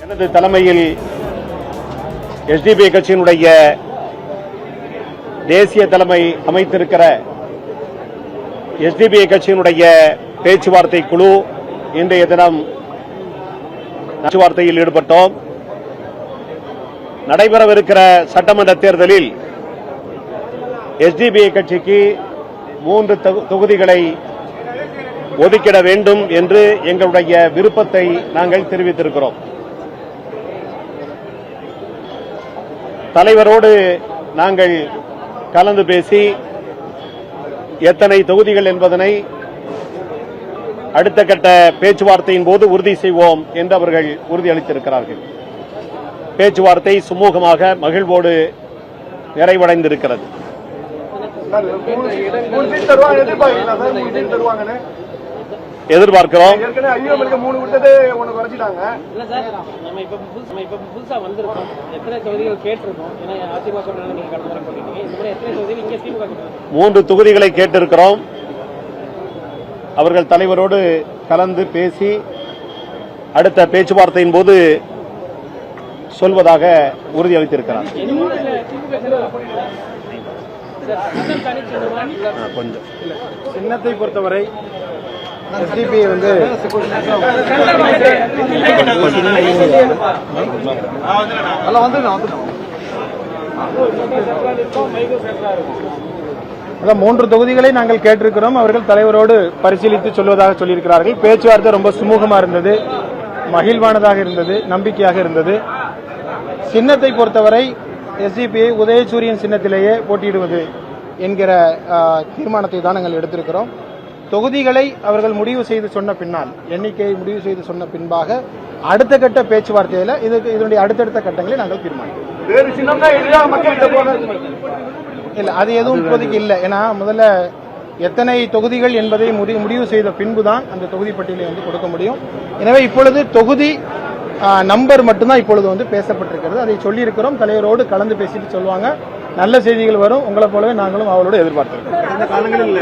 எனது தலைமையில் எஸ்டிபி கட்சியினுடைய தேசிய தலைமை அமைத்திருக்கிற எஸ்டிபி கட்சியினுடைய பேச்சுவார்த்தை குழு இன்றைய தினம் பேச்சுவார்த்தையில் ஈடுபட்டோம். நடைபெறவிருக்கிற சட்டமன்ற தேர்தலில் எஸ்டிபி கட்சிக்கு 3 தொகுதிகளை ஒதுக்கிட வேண்டும் என்று எங்களுடைய விருப்பத்தை நாங்கள் தெரிவித்திருக்கிறோம். தலைவரோடு நாங்கள் கலந்து பேசி எத்தனை தொகுதிகள் என்பதனை அடுத்த கட்ட பேச்சுவார்த்தையின் போது உறுதி செய்வோம் என்று அவர்கள் உறுதியளித்திருக்கிறார்கள். பேச்சுவார்த்தை சுமூகமாக மகிழ்வோடு நிறைவடைந்திருக்கிறது. எதிர்பார்க்கிறோம். மூன்று தொகுதிகளை கேட்டிருக்கிறோம். அவர்கள் தலைவரோடு கலந்து பேசி அடுத்த பேச்சுவார்த்தையின் போது சொல்வதாக உறுதியளித்திருக்கிறார். கொஞ்சம் சின்னத்தை பொறுத்தவரை எஸ்டிபி மூன்று தொகுதிகளை நாங்கள் கேட்டிருக்கிறோம். அவர்கள் தலைவரோடு பரிசீலித்து சொல்வதாக சொல்லியிருக்கிறார்கள். பேச்சுவார்த்தை ரொம்ப சுமூகமாக இருந்தது, மகிழ்வானதாக இருந்தது, நம்பிக்கையாக இருந்தது. சின்னத்தை பொறுத்தவரை எஸ்டிபியை உதயசூரியன் சின்னத்திலேயே போட்டியிடுவது என்கிற தீர்மானத்தை தான் நாங்கள் எடுத்திருக்கிறோம். தொகுதிகளை அவர்கள் முடிவு செய்து சொன்ன பின்னால், எண்ணிக்கையை முடிவு செய்து சொன்ன பின்பாக அடுத்த கட்ட பேச்சுவார்த்தையில் இதனுடைய அடுத்தடுத்த கட்டங்களை நாங்கள் தீர்மானிக்கிறோம். இல்ல, அது எதுவும் இப்போதைக்கு இல்லை. ஏன்னா முதல்ல எத்தனை தொகுதிகள் என்பதை முடிவு செய்த பின்புதான் அந்த தொகுதி பட்டியலை கொடுக்க முடியும். எனவே இப்பொழுது தொகுதி நம்பர் மட்டும்தான் இப்பொழுது பேசப்பட்டிருக்கிறது. அதை சொல்லியிருக்கிறோம். தலைவரோடு கலந்து பேசிட்டு சொல்லுவாங்க. நல்ல செய்திகள் வரும். உங்களை போலவே நாங்களும் அவளோடு எதிர்பார்த்திருக்கோம். இந்த காலங்களில்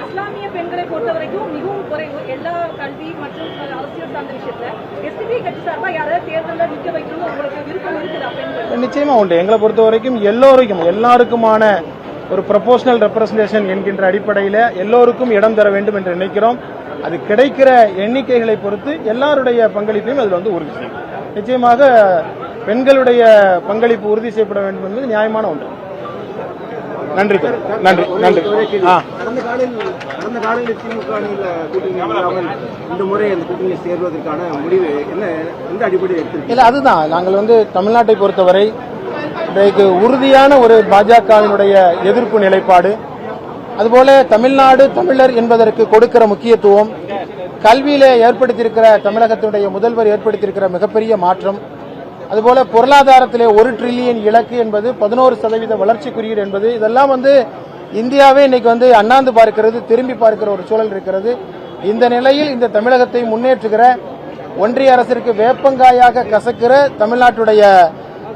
இஸ்லாமிய பெண்களை பொறுத்தவரைக்கும் மிகவும் குறைவு. எல்லா கல்வி மற்றும் அரசியல் சார்ந்த விஷயத்துல எஸ்டிபி கட்சி சார்பா யாராவது தேர்தலில் நிற்க வைக்கணும் உங்களுக்கு விருப்பம் இருக்குதா? நிச்சயமா உண்டு. எங்களை பொறுத்த வரைக்கும் எல்லாருக்குமான ஒரு ப்ரொபோஷனல் ரெப்ரசன்டேஷன் என்கின்ற அடிப்படையில் எல்லோருக்கும் இடம் தர வேண்டும் என்று நினைக்கிறோம். அது கிடைக்கிற எண்ணிக்கைகளை பொறுத்து எல்லாருடைய பங்களிப்பையும் அதில் உறுதி செய்யும். நிச்சயமாக பெண்களுடைய பங்களிப்பு உறுதி செய்யப்பட வேண்டும் என்பது நியாயமான ஒன்று. நன்றி நன்றி நன்றி. கடந்த காலங்களில் திமுக இந்த முறை அந்த கூட்டணியில் சேர்வதற்கான முடிவு எந்த அடிப்படையில் எடுத்திருக்கீங்க? இல்ல, அதுதான் நாங்கள் தமிழ்நாட்டை பொறுத்தவரை இன்றைக்கு உறுதியான ஒரு பாஜகவினுடைய எதிர்ப்பு நிலைப்பாடு, அதுபோல தமிழ்நாடு தமிழர் என்பதற்கு கொடுக்கிற முக்கியத்துவம், கல்வியிலே ஏற்படுத்தியிருக்கிற தமிழகத்தினுடைய முதல்வர் ஏற்படுத்தியிருக்கிற மிகப்பெரிய மாற்றம், அதுபோல பொருளாதாரத்திலே 1 டிரில்லியன் இலக்கு என்பது 11% வளர்ச்சி குறியீடு என்பது, இதெல்லாம் இந்தியாவே இன்னைக்கு அண்ணாந்து பார்க்கிறது, திரும்பி பார்க்கிற ஒரு சூழல் இருக்கிறது. இந்த நிலையில் இந்த தமிழகத்தை முன்னேற்றுகிற ஒன்றிய அரசிற்கு வேப்பங்காயாக கசக்கிற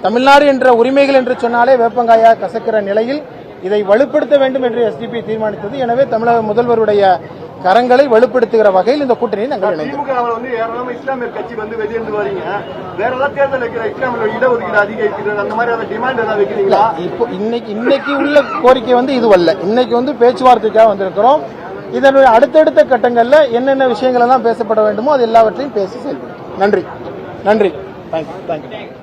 தமிழ்நாடு என்ற உரிமைகள் என்று சொன்னாலே வேப்பங்காயாக கசக்கிற நிலையில் இதை வலுப்படுத்த வேண்டும் என்று எஸ்டிபி தீர்மானித்தது. எனவே தமிழக முதல்வருடைய கரங்களை வலுப்படுத்துகிற வகையில் இந்த கூட்டணியை நாங்கள் இணைந்தோம். இஸ்லாமிய கட்சி வெளியேந்து வரீங்க, வேற ஏதாவது தேர்தல் வைக்கிற இஸ்லாமிய இடஒதுக்கீடு அதிகரிக்கிறது அந்த மாதிரி டிமாண்ட் ஏதாவது வைக்கிறீங்களா? இப்போ இன்னைக்கு உள்ள கோரிக்கை இதுவல்ல. இன்னைக்கு பேச்சுவார்த்தைக்காக வந்திருக்கிறோம். இதனுடைய அடுத்தடுத்த கட்டங்கள்ல என்னென்ன விஷயங்கள் எல்லாம் பேசப்பட வேண்டுமோ அது எல்லாவற்றையும் பேசி செயல்படுத்தும். நன்றி நன்றி. தேங்க்யூ.